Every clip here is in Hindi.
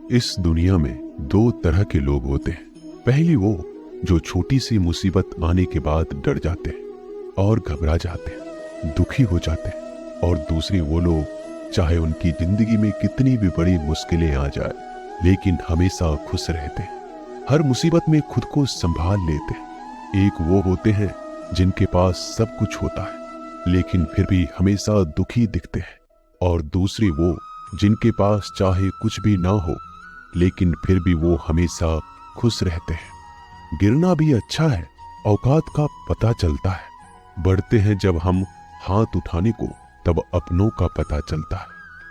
इस दुनिया में दो तरह के लोग होते हैं। पहली वो जो छोटी सी मुसीबत आने के बाद डर जाते हैं और घबरा जाते हैं, दुखी हो जाते हैं। और दूसरी वो लोग चाहे उनकी जिंदगी में कितनी भी बड़ी मुश्किलें आ जाए लेकिन हमेशा खुश रहते हैं, हर मुसीबत में खुद को संभाल लेते हैं। एक वो होते हैं जिनके पास सब कुछ होता है लेकिन फिर भी हमेशा दुखी दिखते हैं, और दूसरी वो जिनके पास चाहे कुछ भी ना हो लेकिन फिर भी वो हमेशा खुश रहते हैं। गिरना भी अच्छा है, औकात का पता चलता है। बढ़ते हैं जब हम हाथ उठाने को तब अपनों का पता चलता है।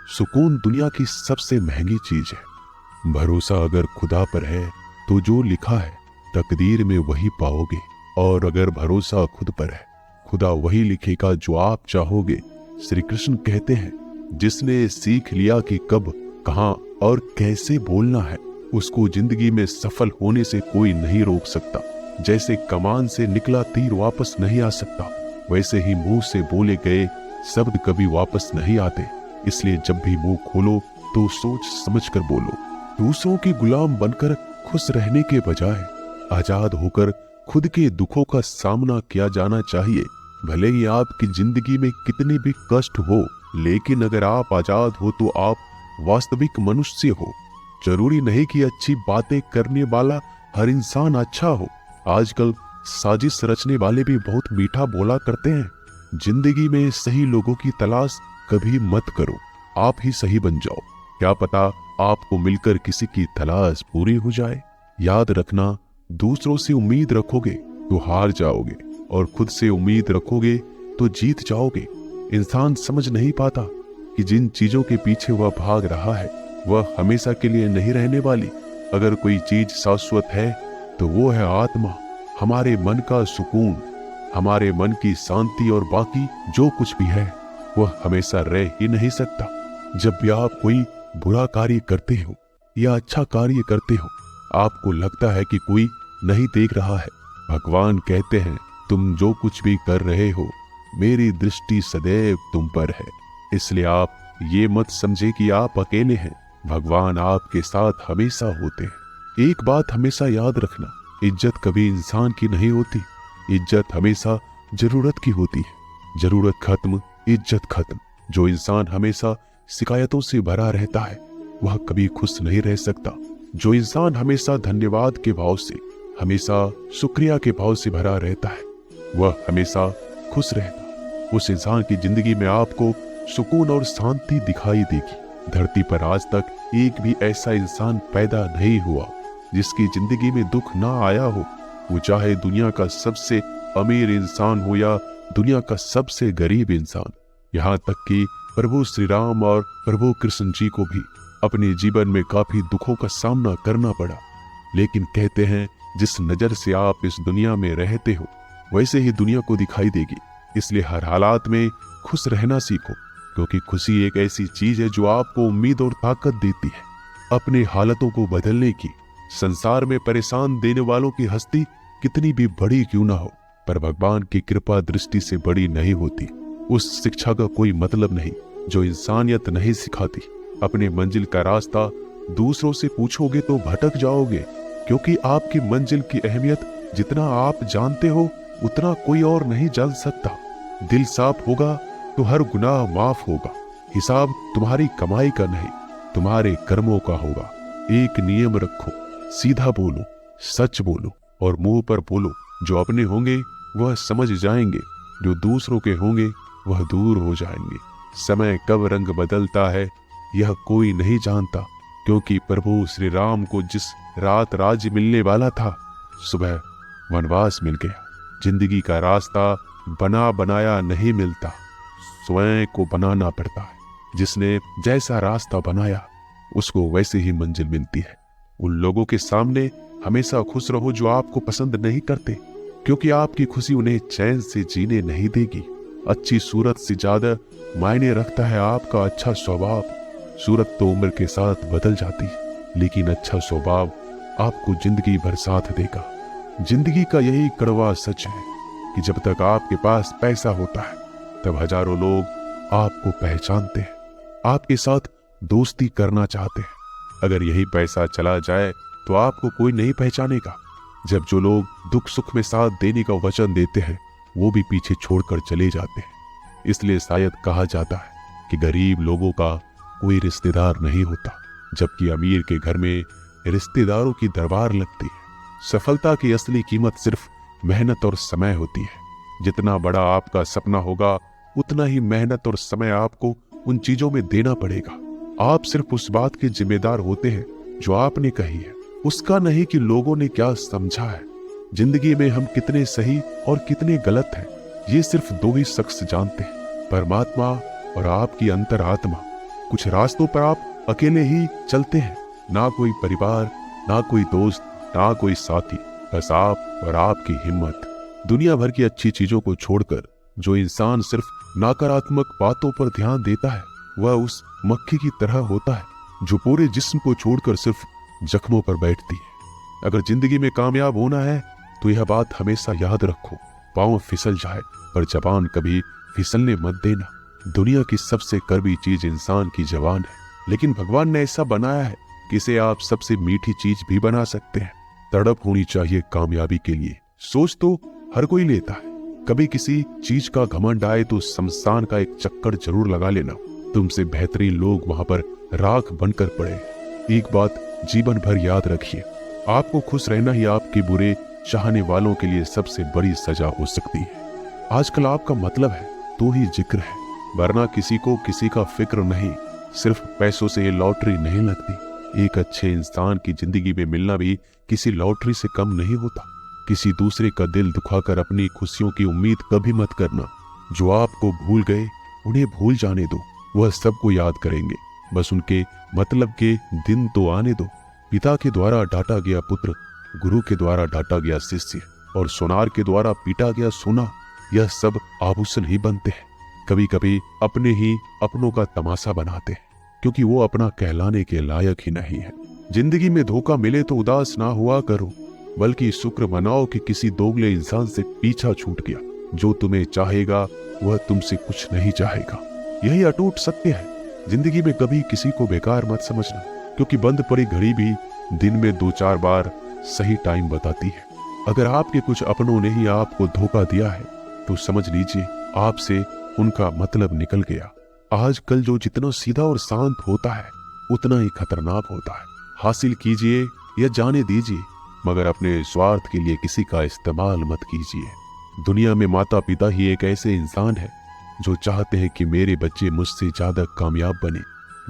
सुकून दुनिया की सबसे महंगी चीज है। भरोसा अगर खुदा पर है तो जो लिखा है तकदीर में वही पाओगे, और अगर भरोसा खुद पर है खुदा वही लिखेगा जो आप चाहोगे। श्री कृष्ण कहते हैं, जिसने सीख लिया कि कब, कहां और कैसे बोलना है, उसको जिंदगी में सफल होने से कोई नहीं रोक सकता। जैसे कमान से निकला तीर वापस नहीं आ सकता, वैसे ही मुंह से बोले गए शब्द कभी वापस नहीं आते। इसलिए जब भी मुंह खोलो तो सोच समझ कर बोलो। दूसरों के गुलाम बनकर खुश रहने के बजाय आजाद होकर खुद के दुखों का सामना किया जाना चाहिए। भले ही आपकी जिंदगी में कितने भी कष्ट हो, लेकिन अगर आप आजाद हो तो आप वास्तविक मनुष्य हो। जरूरी नहीं कि अच्छी बातें करने वाला हर इंसान अच्छा हो। आजकल साजिश रचने वाले भी बहुत मीठा बोला करते हैं। जिंदगी में सही लोगों की तलाश कभी मत करो, आप ही सही बन जाओ। क्या पता आपको मिलकर किसी की तलाश पूरी हो जाए। याद रखना, दूसरों से उम्मीद रखोगे तो हार जाओगे, और खुद से उम्मीद रखोगे तो जीत जाओगे। इंसान समझ नहीं पाता कि जिन चीजों के पीछे वह भाग रहा है वह हमेशा के लिए नहीं रहने वाली। अगर कोई चीज शाश्वत है तो वो है आत्मा, हमारे मन का सुकून, हमारे मन की शांति, और बाकी जो कुछ भी है वह हमेशा रह ही नहीं सकता। जब भी आप कोई बुरा कार्य करते हो या अच्छा कार्य करते हो, आपको लगता है कि कोई नहीं देख रहा है। भगवान कहते हैं, तुम जो कुछ भी कर रहे हो मेरी दृष्टि सदैव तुम पर है। इसलिए आप ये मत समझे कि आप अकेले हैं, भगवान आपके साथ हमेशा होते हैं। एक बात हमेशा याद रखना, इज्जत कभी इंसान की नहीं होती, इज्जत हमेशा जरूरत की होती है। जरूरत खत्म, इज्जत खत्म। जो इंसान हमेशा शिकायतों से भरा रहता है वह कभी खुश नहीं रह सकता। जो इंसान हमेशा धन्यवाद के भाव से, हमेशा शुक्रिया के भाव से भरा रहता है वह हमेशा खुश रहता। उस इंसान की जिंदगी में आपको सुकून और शांति दिखाई देगी। धरती पर आज तक एक भी ऐसा इंसान पैदा नहीं हुआ जिसकी जिंदगी में दुख ना आया हो। वो चाहे दुनिया का सबसे अमीर इंसान हो या दुनिया का सबसे गरीब इंसान। यहाँ तक कि प्रभु श्री राम और प्रभु कृष्ण जी को भी अपने जीवन में काफी दुखों का सामना करना पड़ा। लेकिन कहते हैं, जिस नजर से आप इस दुनिया में रहते हो वैसे ही दुनिया को दिखाई देगी। इसलिए हर हालात में खुश रहना सीखो, क्योंकि खुशी एक ऐसी चीज है जो आपको उम्मीद और ताकत देती है अपने हालातों को बदलने की। संसार में परेशान देने वालों की हस्ती कितनी भी बड़ी क्यों ना हो, पर भगवान की कृपा दृष्टि से बड़ी नहीं होती। उस शिक्षा का कोई मतलब नहीं जो इंसानियत नहीं सिखाती। अपने मंजिल का रास्ता दूसरों से पूछोगे तो भटक जाओगे, क्योंकि आपकी मंजिल की अहमियत जितना आप जानते हो उतना कोई और नहीं जान सकता। दिल साफ होगा तो हर गुनाह माफ होगा। हिसाब तुम्हारी कमाई का नहीं, तुम्हारे कर्मों का होगा। एक नियम रखो, सीधा बोलो, सच बोलो, और मुंह पर बोलो। जो अपने होंगे वह समझ जाएंगे, जो दूसरों के होंगे वह दूर हो जाएंगे। समय कब रंग बदलता है यह कोई नहीं जानता, क्योंकि प्रभु श्री राम को जिस रात राज्य मिलने वाला था सुबह वनवास मिल गया। जिंदगी का रास्ता बना बनाया नहीं मिलता, स्वयं को बनाना पड़ता है। जिसने जैसा रास्ता बनाया उसको वैसे ही मंजिल मिलती है। उन लोगों के सामने हमेशा खुश रहो जो आपको पसंद नहीं करते, क्योंकि आपकी खुशी उन्हें चैन से जीने नहीं देगी। अच्छी सूरत से ज्यादा मायने रखता है आपका अच्छा स्वभाव। सूरत तो उम्र के साथ बदल जाती है, लेकिन अच्छा स्वभाव आपको जिंदगी भर साथ देगा। जिंदगी का यही कड़वा सच है कि जब तक आपके पास पैसा होता है तब हजारों लोग आपको पहचानते हैं, आपके साथ दोस्ती करना चाहते हैं, अगर यही पैसा चला जाए तो आपको कोई नहीं पहचानेगा। जब जो लोग दुख सुख में साथ देने का वचन देते हैं वो भी पीछे छोड़कर चले जाते हैं। इसलिए शायद कहा जाता है कि गरीब लोगों का कोई रिश्तेदार नहीं होता, जबकि अमीर के घर में रिश्तेदारों की दरबार लगती है। सफलता की असली कीमत सिर्फ मेहनत और समय होती है। जितना बड़ा आपका सपना होगा उतना ही मेहनत और समय आपको उन चीजों में देना पड़ेगा। आप सिर्फ उस बात के जिम्मेदार होते हैं जो आपने कही है, उसका नहीं कि लोगों ने क्या समझा है। जिंदगी में हम कितने सही और कितने गलत हैं ये सिर्फ दो ही शख्स जानते हैं, परमात्मा और आपकी अंतरात्मा। कुछ रास्तों पर आप अकेले ही चलते हैं, ना कोई परिवार, ना कोई दोस्त, ना कोई साथी, बस आप और आपकी हिम्मत। दुनिया भर की अच्छी चीजों को छोड़कर जो इंसान सिर्फ नकारात्मक बातों पर ध्यान देता है वह उस मक्खी की तरह होता है जो पूरे जिस्म को छोड़कर सिर्फ जख्मों पर बैठती है। अगर जिंदगी में कामयाब होना है तो यह बात हमेशा याद रखो, पांव फिसल जाए पर जबान कभी फिसलने मत देना। दुनिया की सबसे कड़वी चीज इंसान की जबान है, लेकिन भगवान ने ऐसा बनाया है कि इसे आप सबसे मीठी चीज भी बना सकते हैं। तड़प होनी चाहिए कामयाबी के लिए। सोच तो हर कोई लेता है, कभी किसी चीज का घमंड आए तो शमशान का एक चक्कर जरूर लगा लेना। तुमसे बेहतरीन लोग वहां पर राख बनकर पड़े। एक बात जीवन भर याद रखिए, आपको खुश रहना ही आपके बुरे चाहने वालों के लिए सबसे बड़ी सजा हो सकती है। आजकल आपका मतलब है तो ही जिक्र है, वरना किसी को किसी का फिक्र नहीं। सिर्फ पैसों से ये लॉटरी नहीं लगती। एक अच्छे इंसान की जिंदगी में मिलना भी किसी लॉटरी से कम नहीं होता। किसी दूसरे का दिल दुखाकर अपनी खुशियों की उम्मीद कभी मत करना। जो आपको भूल गए उन्हें भूल जाने दो, वह सबको याद करेंगे, बस उनके मतलब के दिन तो आने दो। पिता के द्वारा डांटा गया पुत्र, गुरु के द्वारा डांटा गया शिष्य और सोनार के द्वारा पीटा गया सोना, यह सब आभूषण ही बनते हैं। कभी कभी अपने ही अपनों का तमाशा बनाते हैं क्योंकि वो अपना कहलाने के लायक ही नहीं है। जिंदगी में धोखा मिले तो उदास ना हुआ करो, बल्कि शुक्र मनाओ कि किसी दोगले इंसान से पीछा छूट गया। जो तुम्हें चाहेगा वह तुमसे कुछ नहीं चाहेगा, यही अटूट सत्य है। जिंदगी में कभी किसी को बेकार मत समझना, क्योंकि बंद पड़ी घड़ी भी दिन में 2-4 बार सही टाइम बताती है। अगर आपके कुछ अपनों ने ही आपको धोखा दिया है तो समझ लीजिए आपसे उनका मतलब निकल गया। आजकल जो जितना सीधा और शांत होता है उतना ही खतरनाक होता है। हासिल कीजिए या जाने दीजिए, मगर अपने स्वार्थ के लिए किसी का इस्तेमाल मत कीजिए। दुनिया में माता पिता ही एक ऐसे इंसान है जो चाहते हैं कि मेरे बच्चे मुझसे ज्यादा कामयाब बने,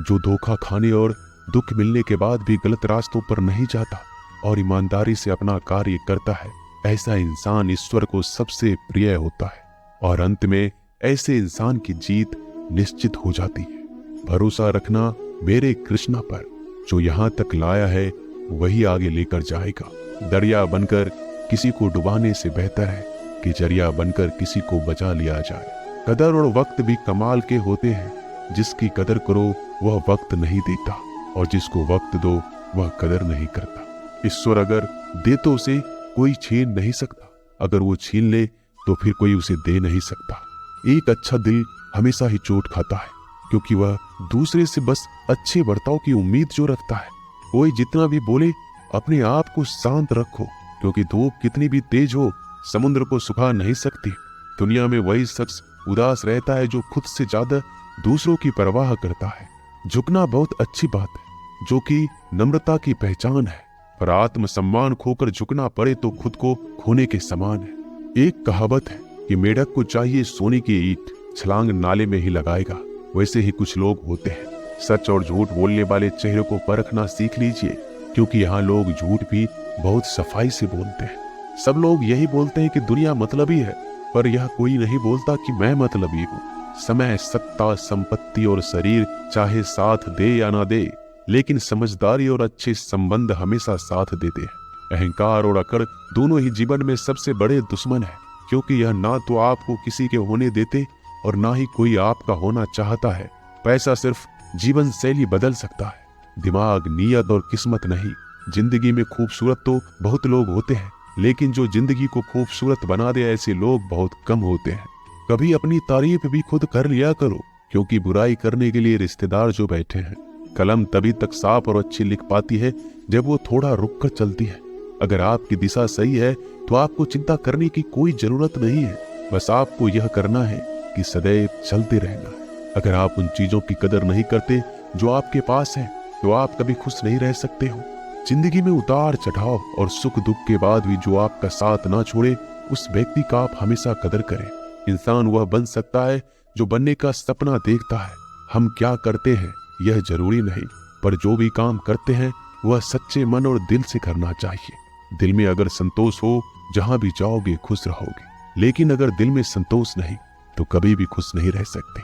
जो धोखा खाने और दुख मिलने के बाद भी गलत रास्तों पर नहीं जाता और ईमानदारी से अपना कार्य करता है। ऐसा इंसान ईश्वर को सबसे प्रिय होता है और अंत में ऐसे इंसान की जीत निश्चित हो जाती है। भरोसा रखना मेरे कृष्णा पर, जो यहाँ तक लाया है वही आगे लेकर जाएगा। दरिया बनकर किसी को डुबाने से बेहतर है कि जरिया बनकर किसी को बचा लिया जाए। कदर और वक्त भी कमाल के होते हैं। जिसकी कदर करो वह वक्त नहीं देता और जिसको वक्त दो वह कदर नहीं करता। ईश्वर अगर दे तो उसे कोई छीन नहीं सकता, अगर वो छीन ले तो फिर कोई उसे दे नहीं सकता। एक अच्छा दिल हमेशा ही चोट खाता है, क्योंकि वह दूसरे से बस अच्छे बर्ताव की उम्मीद जो रखता है। कोई जितना भी बोले अपने आप को शांत रखो, क्योंकि धूप कितनी भी तेज हो समुद्र को सुखा नहीं सकती। दुनिया में वही शख्स उदास रहता है जो खुद से ज्यादा दूसरों की परवाह करता है। झुकना बहुत अच्छी बात है, जो कि नम्रता की पहचान है, पर आत्मसम्मान खोकर झुकना पड़े तो खुद को खोने के समान है। एक कहावत है कि मेढक को चाहिए सोने की ईंट, छलांग नाले में ही लगाएगा। वैसे ही कुछ लोग होते हैं। सच और झूठ बोलने वाले चेहरे को परखना सीख लीजिए, क्योंकि यहाँ लोग झूठ भी बहुत सफाई से बोलते हैं। सब लोग यही बोलते हैं कि दुनिया मतलबी है, पर यह कोई नहीं बोलता कि मैं मतलबी हूँ। समय, सत्ता, संपत्ति और शरीर चाहे साथ दे या ना दे, लेकिन समझदारी और अच्छे संबंध हमेशा साथ देते हैं। अहंकार और अकड़ दोनों ही जीवन में सबसे बड़े दुश्मन है, क्योंकि यह ना तो आपको किसी के होने देते और ना ही कोई आपका होना चाहता है। पैसा सिर्फ जीवन शैली बदल सकता है, दिमाग, नीयत और किस्मत नहीं। जिंदगी में खूबसूरत तो बहुत लोग होते हैं, लेकिन जो जिंदगी को खूबसूरत बना दे ऐसे लोग बहुत कम होते हैं। कभी अपनी तारीफ भी खुद कर लिया करो, क्योंकि बुराई करने के लिए रिश्तेदार जो बैठे हैं कलम तभी तक साफ और अच्छी लिख पाती है जब वो थोड़ा रुक कर चलती है। अगर आपकी दिशा सही है तो आपको चिंता करने की कोई जरूरत नहीं है, बस आपको यह करना है कि सदैव चलते रहना है। अगर आप उन चीजों की कदर नहीं करते जो आपके पास है तो आप कभी खुश नहीं रह सकते हो। जिंदगी में उतार चढ़ाव और सुख दुख के बाद भी जो आपका साथ ना छोड़े, उस व्यक्ति का आप हमेशा कदर करें। इंसान वह बन सकता है जो बनने का सपना देखता है। हम क्या करते हैं यह जरूरी नहीं, पर जो भी काम करते हैं वह सच्चे मन और दिल से करना चाहिए। दिल में अगर संतोष हो, जहां भी जाओगे खुश रहोगे, लेकिन अगर दिल में संतोष नहीं तो कभी भी खुश नहीं रह सकते।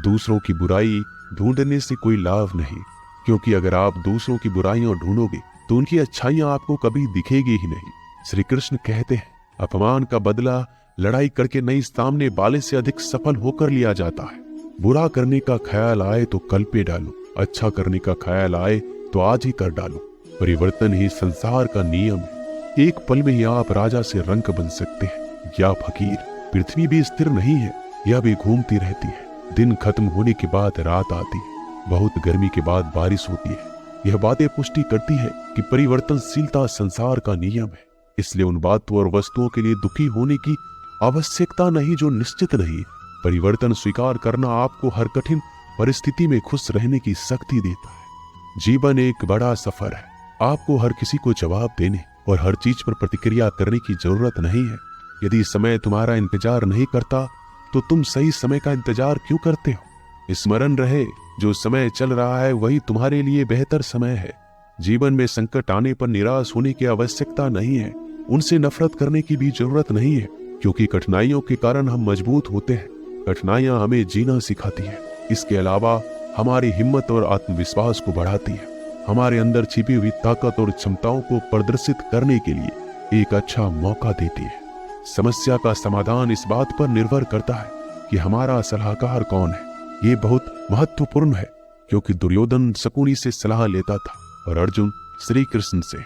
दूसरों की बुराई ढूंढने से कोई लाभ नहीं, क्योंकि अगर आप दूसरों की बुराइयां ढूंढोगे तो उनकी अच्छाइयां आपको कभी दिखेगी ही नहीं। श्री कृष्ण कहते हैं, अपमान का बदला लड़ाई करके नहीं, सामने वाले से अधिक सफल होकर लिया जाता है। बुरा करने का ख्याल आए तो कल पे डालो, अच्छा करने का ख्याल आए तो आज ही कर डालो। परिवर्तन ही संसार का नियम है। एक पल में ही आप राजा से रंक बन सकते हैं या फकीर। पृथ्वी भी स्थिर नहीं है, यह भी घूमती रहती है। दिन खत्म होने के बाद रात आती है, बहुत गर्मी के बाद बारिश होती है। यह बातें पुष्टि करती है कि परिवर्तनशीलता संसार का नियम है। इसलिए उन बातों और वस्तुओं के लिए दुखी होने की आवश्यकता नहीं जो निश्चित नहीं है। परिवर्तन स्वीकार करना आपको हर कठिन परिस्थिति में खुश रहने की शक्ति देता है। जीवन एक बड़ा सफर है। आपको हर किसी को जवाब देने और हर चीज पर प्रतिक्रिया करने की जरूरत नहीं है। यदि समय तुम्हारा इंतजार नहीं करता तो तुम सही समय का इंतजार क्यों करते हो? स्मरण रहे, जो समय चल रहा है वही तुम्हारे लिए बेहतर समय है। जीवन में संकट आने पर निराश होने की आवश्यकता नहीं है, उनसे नफरत करने की भी जरूरत नहीं है, क्योंकि कठिनाइयों के कारण हम मजबूत होते हैं। कठिनाइयां हमें जीना सिखाती है। इसके अलावा हमारी हिम्मत और आत्मविश्वास को बढ़ाती है, हमारे अंदर छिपी हुई ताकत और क्षमताओं को प्रदर्शित करने के लिए एक अच्छा मौका देती है। समस्या का समाधान इस बात पर निर्भर करता है कि हमारा सलाहकार कौन है। ये बहुत महत्वपूर्ण है, क्योंकि दुर्योधन शकुनी से सलाह लेता था और अर्जुन श्री कृष्ण से।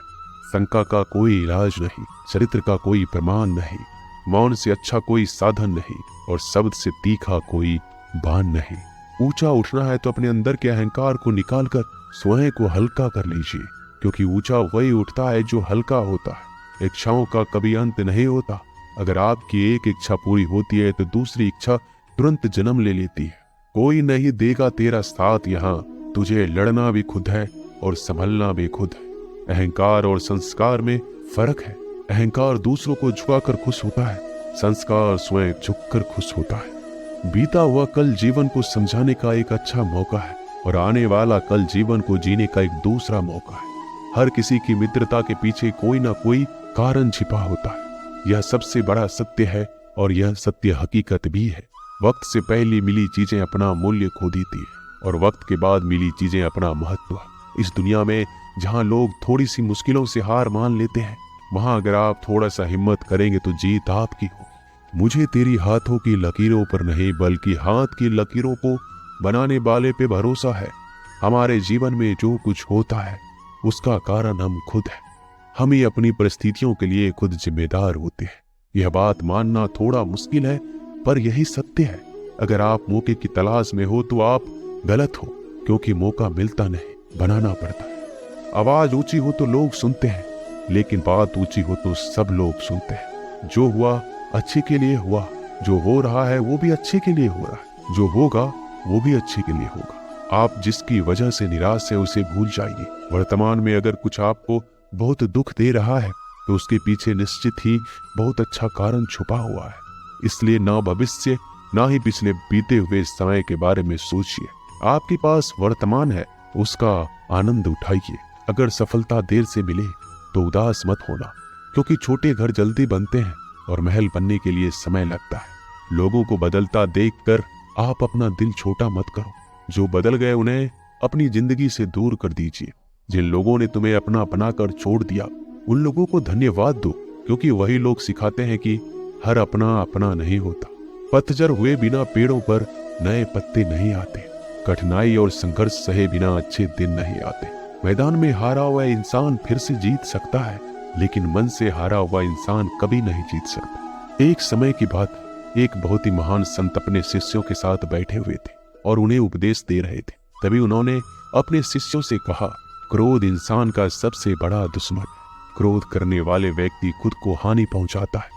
शंका का कोई इलाज नहीं, चरित्र का कोई प्रमाण नहीं, मौन से अच्छा कोई साधन नहीं और शब्द से तीखा कोई बाण नहीं। ऊंचा उठना है तो अपने अंदर के अहंकार को निकालकर स्वयं को हल्का कर लीजिए, क्योंकि ऊंचा वही उठता है जो हल्का होता है। इच्छाओं का कभी अंत नहीं होता। अगर आपकी एक इच्छा पूरी होती है तो दूसरी इच्छा तुरंत जन्म ले लेती है। कोई नहीं देगा तेरा साथ यहाँ, तुझे लड़ना भी खुद है और संभलना भी खुद है। अहंकार और संस्कार में फर्क है। अहंकार दूसरों को झुकाकर खुश होता है, संस्कार स्वयं झुककर खुश होता है। बीता हुआ कल जीवन को समझाने का एक अच्छा मौका है और आने वाला कल जीवन को जीने का एक दूसरा मौका है। हर किसी की मित्रता के पीछे कोई ना कोई कारण छिपा होता है। यह सबसे बड़ा सत्य है और यह सत्य हकीकत भी है। वक्त से पहले मिली चीजें अपना मूल्य खो देती है और वक्त के बाद मिली चीजें अपना महत्व। इस दुनिया में जहां लोग थोड़ी सी मुश्किलों से हार मान लेते हैं, वहां अगर आप थोड़ा सा हिम्मत करेंगे तो जीत आपकी होगी। मुझे तेरी हाथों की लकीरों पर नहीं, बल्कि हाथ की लकीरों को बनाने वाले पे भरोसा है। हमारे जीवन में जो कुछ होता है उसका कारण हम खुद हैं। हम ही अपनी परिस्थितियों के लिए खुद जिम्मेदार होते हैं। यह बात मानना थोड़ा मुश्किल है, पर यही सत्य है। अगर आप मौके की तलाश में हो तो आप गलत हो, क्योंकि मौका मिलता नहीं, बनाना पड़ता है। आवाज ऊंची हो तो लोग सुनते हैं, लेकिन बात ऊंची हो तो सब लोग सुनते हैं। जो हुआ अच्छे के लिए हुआ, जो हो रहा है वो भी अच्छे के लिए हो रहा है, जो होगा वो भी अच्छे के लिए होगा। आप जिसकी वजह से निराश है उसे भूल जाइए। वर्तमान में अगर कुछ आपको बहुत दुख दे रहा है तो उसके पीछे निश्चित ही बहुत अच्छा कारण छुपा हुआ है। इसलिए ना भविष्य ना ही पिछले बीते हुए समय के बारे में सोचिए। आपके पास वर्तमान है, उसका आनंद उठाइए। अगर सफलता देर से मिले तो उदास मत होना, क्योंकि छोटे घर जल्दी बनते हैं और महल बनने के लिए समय लगता है। लोगों को बदलता देखकर आप अपना दिल छोटा मत करो। जो बदल गए उन्हें अपनी जिंदगी से दूर कर दीजिए। जिन लोगों ने तुम्हें अपना बनाकर छोड़ दिया उन लोगों को धन्यवाद दो, क्योंकि वही लोग सिखाते हैं कि हर अपना अपना नहीं होता। पतझड़ हुए बिना पेड़ों पर नए पत्ते नहीं आते। कठिनाई और संघर्ष सहे बिना अच्छे दिन नहीं आते। मैदान में हारा हुआ इंसान फिर से जीत सकता है, लेकिन मन से हारा हुआ इंसान कभी नहीं जीत सकता। एक समय की बात, एक बहुत ही महान संत अपने शिष्यों के साथ बैठे हुए थे और उन्हें उपदेश दे रहे थे। तभी उन्होंने अपने शिष्यों से कहा, क्रोध इंसान का सबसे बड़ा दुश्मन। क्रोध करने वाले व्यक्ति खुद को हानि पहुंचाता है,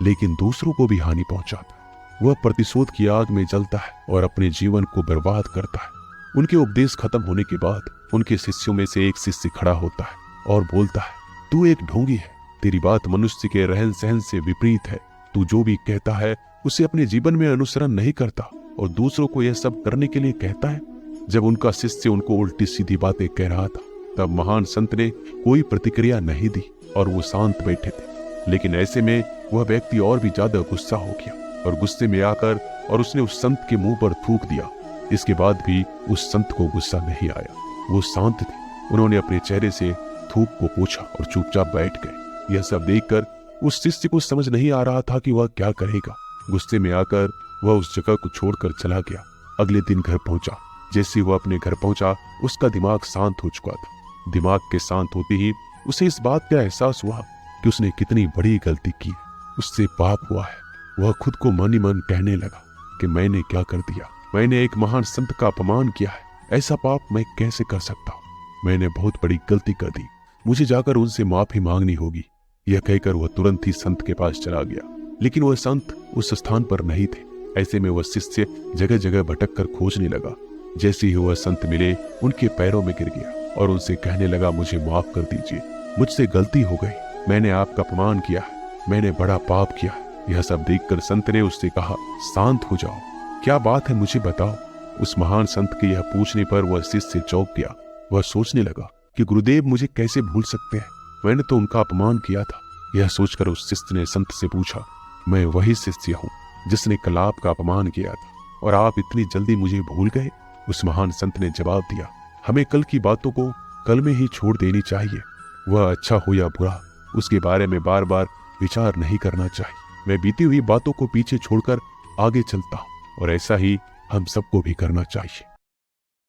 लेकिन दूसरों को भी हानि पहुंचाता है। वह प्रतिशोध की आग में जलता है और अपने जीवन को बर्बाद करता है। उनके उपदेश खत्म होने के बाद उनके शिष्यों में से एक शिष्य खड़ा होता है और बोलता है, तू एक ढोंगी है। तेरी बात मनुष्य के रहन सहन से विपरीत है। तू जो भी कहता है उसे अपने जीवन में अनुसरण नहीं करता और दूसरों को यह सब करने के लिए कहता है। जब उनका शिष्य उनको उल्टी सीधी बातें कह रहा था, तब महान संत ने कोई प्रतिक्रिया नहीं दी और वो शांत बैठे थे। लेकिन ऐसे में वह व्यक्ति और भी ज्यादा गुस्सा हो गया और गुस्से में आकर और उसने उस संत के मुंह पर थूक दिया। इसके बाद भी उस संत को गुस्सा नहीं आया। वो शांत थे। उन्होंने अपने चेहरे से थूक को पोंछा और चुपचाप बैठ गए। यह सब देखकर उस शिष्य को समझ नहीं आ रहा था कि वह क्या करेगा। गुस्से में आकर वह उस जगह को छोड़कर चला गया। अगले दिन घर पहुंचा। जैसे वह अपने घर पहुंचा, उसका दिमाग शांत हो चुका था। दिमाग के शांत होते ही उसे इस बात का एहसास हुआ कि उसने कितनी बड़ी गलती की, उससे पाप हुआ है। वह खुद को मन ही मन कहने लगा कि मैंने क्या कर दिया, मैंने एक महान संत का अपमान किया है, ऐसा पाप मैं कैसे कर सकता हूँ, मैंने बहुत बड़ी गलती कर दी, मुझे जाकर उनसे माफी मांगनी होगी। यह कहकर वह तुरंत ही संत के पास चला गया। लेकिन वह संत उस स्थान पर नहीं थे। ऐसे में वह शिष्य जगह जगह भटक कर खोजने लगा। जैसे ही वह संत मिले, उनके पैरों में गिर गया और उनसे कहने लगा, मुझे माफ कर दीजिए, मुझसे गलती हो गई, मैंने आपका अपमान किया है, मैंने बड़ा पाप किया है। यह सब देखकर संत ने उससे कहा, शांत हो जाओ, क्या बात है मुझे बताओ। उस महान संत के यह पूछने पर वह शिष्य चौंक गया। वह सोचने लगा कि गुरुदेव मुझे कैसे भूल सकते हैं, मैंने तो उनका अपमान किया था। यह सोचकर उस शिष्य ने संत से पूछा, मैं वही शिष्य हूँ जिसने कल आपका अपमान किया था, और आप इतनी जल्दी मुझे भूल गए। उस महान संत ने जवाब दिया, हमें कल की बातों को कल में ही छोड़ देनी चाहिए। वह अच्छा हो या बुरा, उसके बारे में बार बार विचार नहीं करना चाहिए। मैं बीती हुई बातों को पीछे छोड़कर आगे चलता हूँ, और ऐसा ही हम सबको भी करना चाहिए।